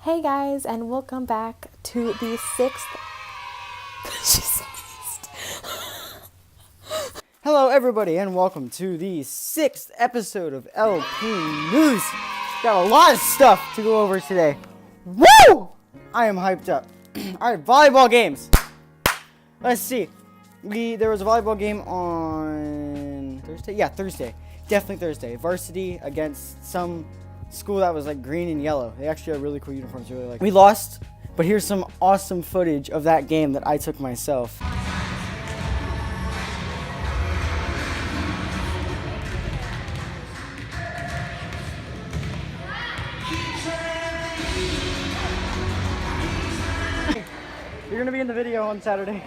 Hey guys, and welcome back to the sixth. Hello, everybody, and welcome to the sixth episode of LP News. Got a lot of stuff to go over today. Woo! I am hyped up. All right, volleyball games. Let's see. There was a volleyball game on Thursday. Yeah, Thursday. Definitely Thursday. Varsity against some school that was like green and yellow. They actually had really cool uniforms. Really like. We lost, but here's some awesome footage of that game that I took myself. You're gonna be in the video on Saturday.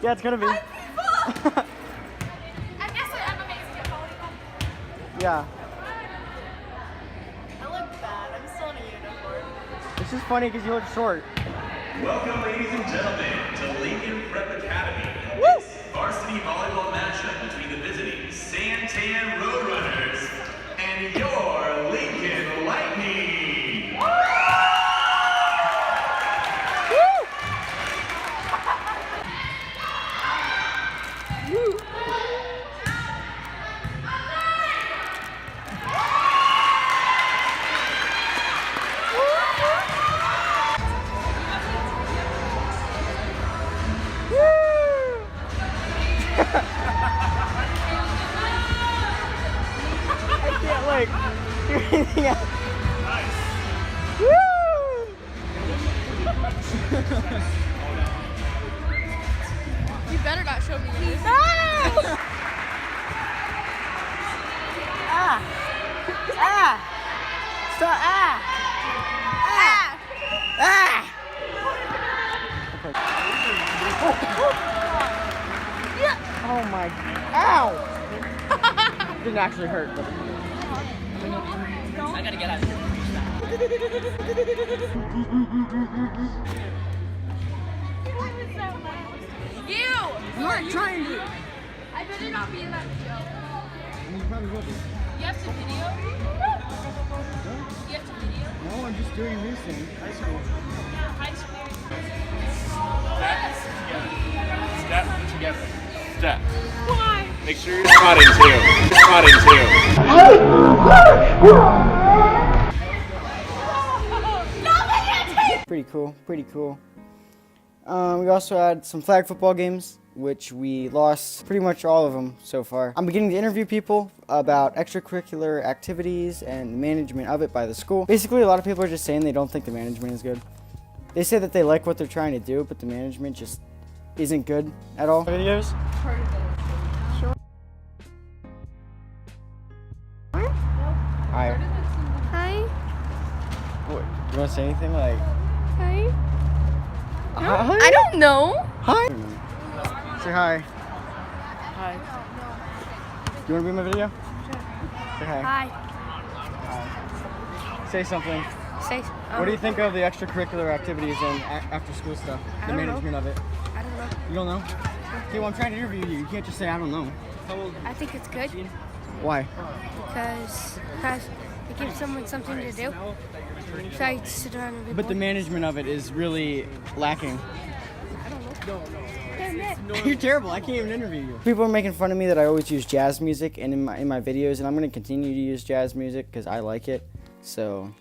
Yeah, it's gonna be. I guess I'm amazing at volleyball. Yeah. I look bad. I'm still in a uniform. This is funny because you look short. Welcome, ladies and gentlemen, to Lincoln Prep Academy. This varsity volleyball matchup between the visiting Santan Roadrunners and your Lincoln Lightning. I can't like do anything else. You better not show me this. Stop! Oh my! Ow! Didn't actually hurt. But... I gotta get out of here. You! You weren't trying to. I better not be in that video. You probably will be. You have to video? You have to video? No, I'm just doing this thing. High school. High school. Step together. Step. Why? Make sure you're spotting two. Spotting two. Pretty cool. Pretty cool. We also had some flag football games, which we lost pretty much all of them so far. I'm beginning to interview people about extracurricular activities and the management of it by the school. Basically, a lot of people are just saying they don't think the management is good. They say that they like what they're trying to do, but the management just isn't good at all. Videos? Hi. Hi. What, you want to say anything? Like, Hi. hi? I don't know. Hi. Say hi. Hi. You want to be in my video? Say hi. Hi. Say something. Say. What do you think of the extracurricular activities and after school stuff? The don't know. management of it? I don't know. You don't know? Okay, well, I'm trying to interview you. You can't just say I don't know. I think it's good Why? because it gives someone something to do. So I sit around and be But the management of it is really lacking. You're terrible. I can't even interview you. People are making fun of me that I always use jazz music and in my videos, and I'm going to continue to use jazz music because I like it. So,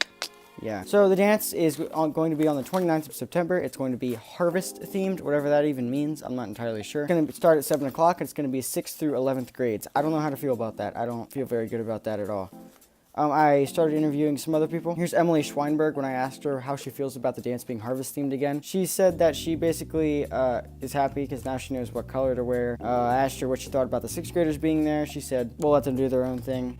yeah. So the dance is going to be on the 29th of September. It's going to be harvest themed, whatever that even means. I'm not entirely sure. It's going to start at 7 o'clock, and it's going to be 6th through 11th grades. I don't know how to feel about that. I don't feel very good about that at all. I started interviewing some other people. Here's Emily Schweinberg. When I asked her how she feels about the dance being harvest themed again, she said that she basically is happy because now she knows what color to wear. I asked her what she thought about the 6th graders being there. She said, we'll let them do their own thing.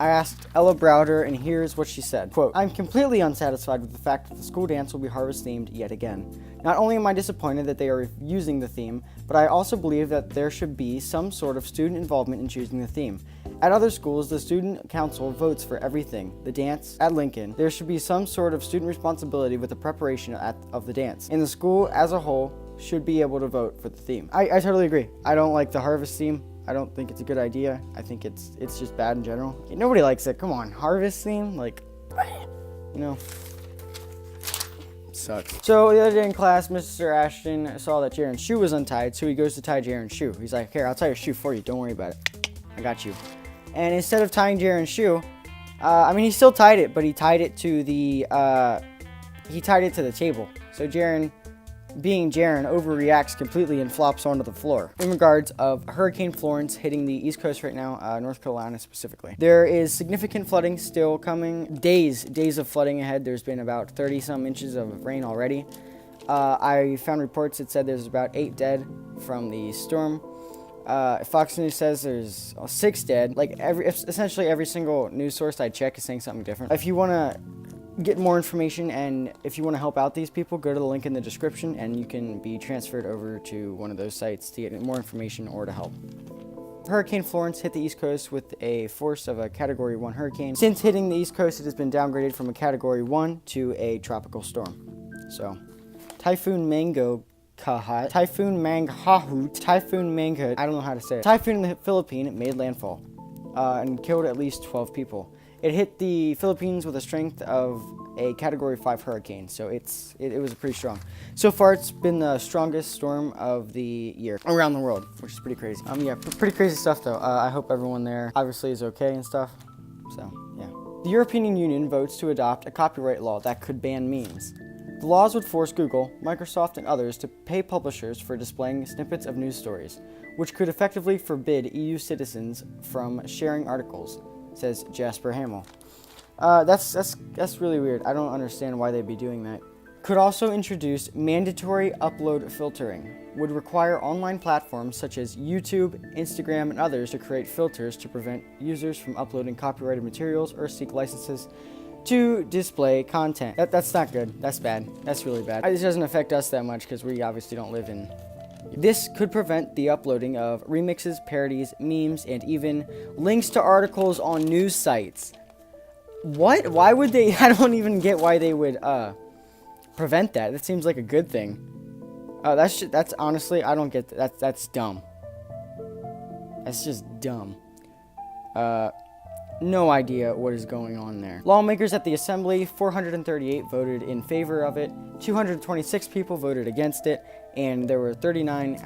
I asked Ella Browder, and here's what she said. Quote, I'm completely unsatisfied with the fact that the school dance will be harvest themed yet again. Not only am I disappointed that they are using the theme, but I also believe that there should be some sort of student involvement in choosing the theme. At other schools, the student council votes for everything. The dance, at Lincoln, there should be some sort of student responsibility with the preparation of the dance. In the school as a whole, should be able to vote for the theme. I totally agree. I don't like the harvest theme. I don't think it's a good idea. I think it's just bad in general. Nobody likes it. Come on, harvest theme, like, you know, sucks. So the other day in class, Mr. Ashton saw that Jaren's shoe was untied, so he goes to tie Jaren's shoe. He's like, here, I'll tie your shoe for you. Don't worry about it. I got you. And instead of tying Jaren's shoe, I mean, he still tied it, but he tied it to the table. So Jaren, being Jaren, overreacts completely and flops onto the floor. In regards of Hurricane Florence hitting the East Coast right now, North Carolina specifically. There is significant flooding still coming. Days of flooding ahead. There's been about 30-some inches of rain already. I found reports that said there's about 8 dead from the storm. Fox News says there's 6 dead. Like essentially every single news source I check is saying something different. If you want to get more information and if you want to help out these people, go to the link in the description and you can be transferred over to one of those sites to get more information or to help. Hurricane Florence hit the East Coast with a force of a Category 1 hurricane. Since hitting the East Coast, it has been downgraded from a Category 1 to a tropical storm. So, Typhoon Mangkhut, I don't know how to say it. Typhoon in the Philippines made landfall and killed at least 12 people. It hit the Philippines with a strength of a Category 5 hurricane, so it was pretty strong. So far, it's been the strongest storm of the year around the world, which is pretty crazy. Yeah, pretty crazy stuff though. I hope everyone there obviously is okay and stuff. So yeah, the European Union votes to adopt a copyright law that could ban memes. The laws would force Google, Microsoft, and others to pay publishers for displaying snippets of news stories, which could effectively forbid EU citizens from sharing articles, says Jasper Hamill. That's really weird. I don't understand why they'd be doing that. Could also introduce mandatory upload filtering. Would require online platforms such as YouTube, Instagram, and others to create filters to prevent users from uploading copyrighted materials or seek licenses to display content. That's not good. That's bad. That's really bad. It doesn't affect us that much because we obviously don't live in. This could prevent the uploading of remixes, parodies, memes, and even links to articles on news sites. What? Why would they? I don't even get why they would prevent that. That seems like a good thing. That's honestly, I don't get that. That's dumb. That's just dumb. No idea what is going on there. Lawmakers at the Assembly, 438 voted in favor of it, 226 people voted against it, and there were 39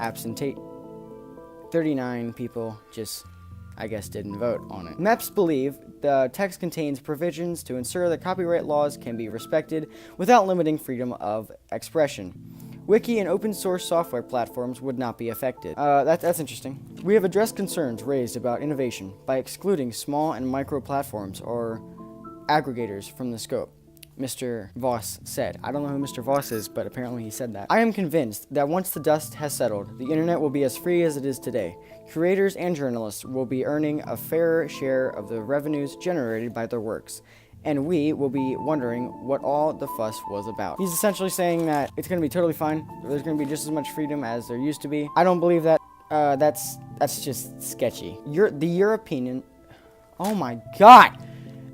people just, I guess, didn't vote on it. MEPs believe the text contains provisions to ensure that copyright laws can be respected without limiting freedom of expression. Wiki and open source software platforms would not be affected. That's interesting. We have addressed concerns raised about innovation by excluding small and micro platforms or aggregators from the scope, Mr. Voss said. I don't know who Mr. Voss is, but apparently he said that. I am convinced that once the dust has settled, the internet will be as free as it is today. Creators and journalists will be earning a fairer share of the revenues generated by their works, and we will be wondering what all the fuss was about. He's essentially saying that it's going to be totally fine. There's going to be just as much freedom as there used to be. I don't believe that. That's just sketchy. The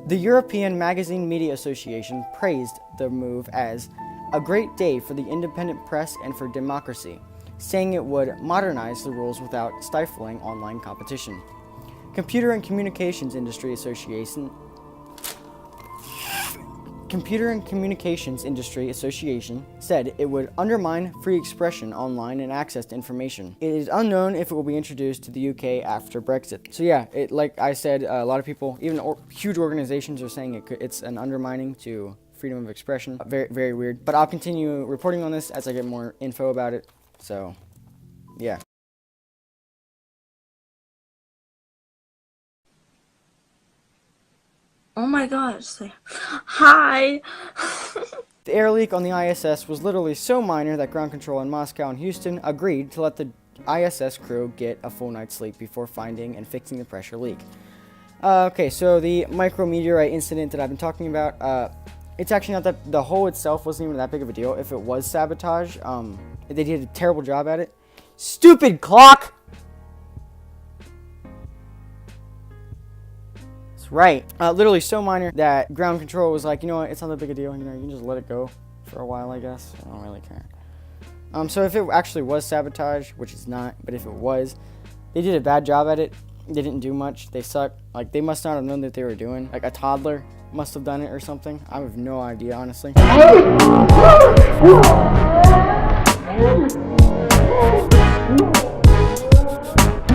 European Magazine Media Association praised the move as a great day for the independent press and for democracy, saying it would modernize the rules without stifling online competition. Computer and Communications Industry Association said it would undermine free expression online and access to information. It is unknown if it will be introduced to the UK after Brexit. So yeah, like I said, a lot of people, even huge organizations, are saying it's an undermining to freedom of expression. Very, very weird. But I'll continue reporting on this as I get more info about it. So, yeah. Oh my gosh. Hi. The air leak on the ISS was literally so minor that ground control in Moscow and Houston agreed to let the ISS crew get a full night's sleep before finding and fixing the pressure leak. Okay, so the micrometeorite incident that I've been talking about, it's actually not that, the hole itself wasn't even that big of a deal. If it was sabotage, they did a terrible job at it. Stupid clock! Right. Literally so minor that ground control was like, you know what, it's not that big a deal, you know, you can just let it go for a while, I guess. I don't really care. So if it actually was sabotage, which it's not, but if it was, They did a bad job at it. They didn't do much. They suck. Like, they must not have known that they were doing. Like, a toddler must have done it or something. I have no idea, honestly.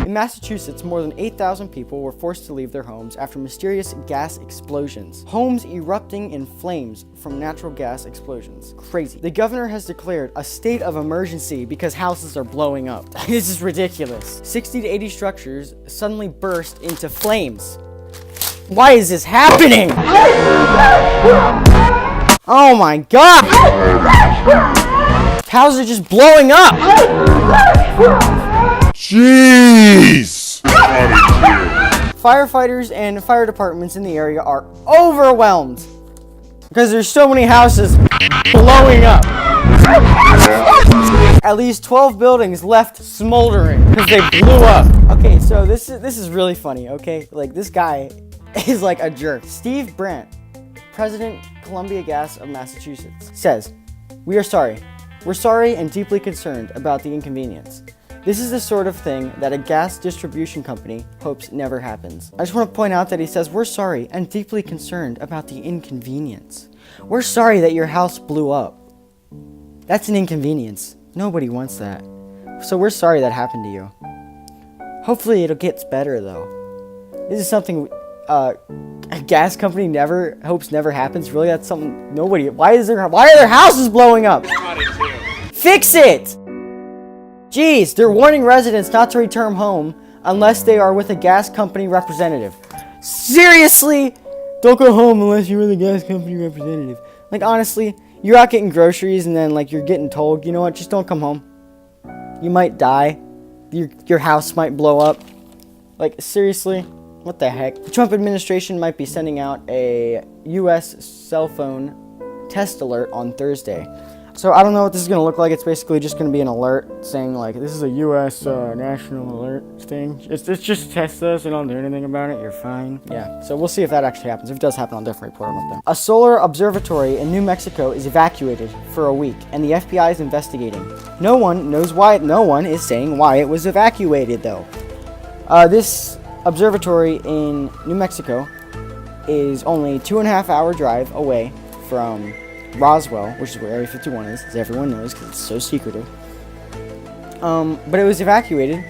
In Massachusetts, more than 8,000 people were forced to leave their homes after mysterious gas explosions. Homes erupting in flames from natural gas explosions. Crazy. The governor has declared a state of emergency because houses are blowing up. This is ridiculous. 60 to 80 structures suddenly burst into flames. Why is this happening? Oh my god! Houses are just blowing up! Jeez! Firefighters and fire departments in the area are overwhelmed because there's so many houses blowing up. At least 12 buildings left smoldering because they blew up. Okay, so this is really funny, okay? Like, this guy is like a jerk. Steve Brandt, President, Columbia Gas of Massachusetts, says, "We are sorry. We're sorry and deeply concerned about the inconvenience. This is the sort of thing that a gas distribution company hopes never happens." I just want to point out that he says, "We're sorry and deeply concerned about the inconvenience." We're sorry that your house blew up. That's an inconvenience. Nobody wants that. So we're sorry that happened to you. Hopefully it gets better, though. This is something a gas company hopes never happens. Really, that's something nobody. Why are their houses blowing up? Fix it! Jeez, they're warning residents not to return home unless they are with a gas company representative. Seriously? Don't go home unless you're with a gas company representative. Like, honestly, you're out getting groceries and then, like, you're getting told, you know what, just don't come home. You might die. Your house might blow up. Like, seriously? What the heck? The Trump administration might be sending out a U.S. cell phone test alert on Thursday. So I don't know what this is going to look like. It's basically just going to be an alert saying, like, this is a U.S. national alert thing. It's just test us and don't do anything about it. You're fine. Yeah, so we'll see if that actually happens. If it does happen, I'll definitely report on it then. A solar observatory in New Mexico is evacuated for a week, and the FBI is investigating. No one knows why. No one is saying why it was evacuated, though. This observatory in New Mexico is only 2.5 hour drive away from Roswell, which is where Area 51 is, as everyone knows, because it's so secretive. But it was evacuated,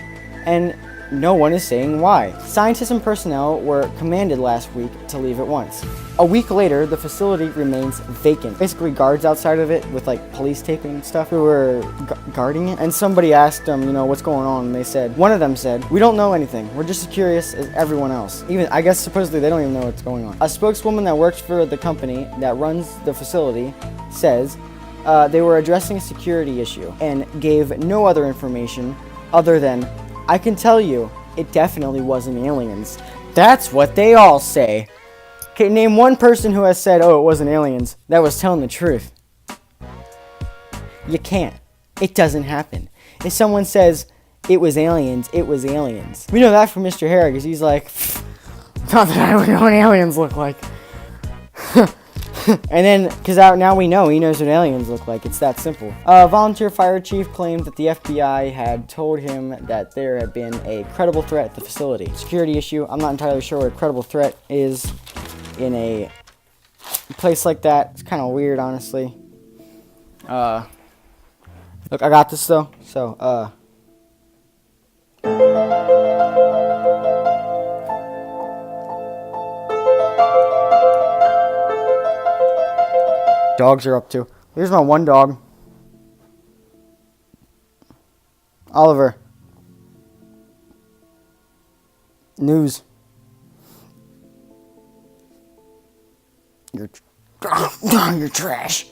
and no one is saying why. Scientists and personnel were commanded last week to leave at once. A week later, the facility remains vacant. Basically, guards outside of it with, like, police tape and stuff who were guarding it. And somebody asked them, you know, what's going on? And they said, one of them said, "We don't know anything. We're just as curious as everyone else." Even, I guess, supposedly they don't even know what's going on. A spokeswoman that works for the company that runs the facility says they were addressing a security issue and gave no other information other than, "I can tell you, it definitely wasn't aliens." That's what they all say. Okay, name one person who has said, "Oh, it wasn't aliens," that was telling the truth. You can't. It doesn't happen. If someone says, "It was aliens," it was aliens. We know that from Mr. Harry, because he's like, "Not that I would know what aliens look like." And then, because now we know, he knows what aliens look like. It's that simple. A volunteer fire chief claimed that the FBI had told him that there had been a credible threat at the facility. Security issue. I'm not entirely sure what a credible threat is in a place like that. It's kind of weird, honestly. Look, I got this, though. So, dogs are up to. Here's my one dog. Oliver. News. You're trash.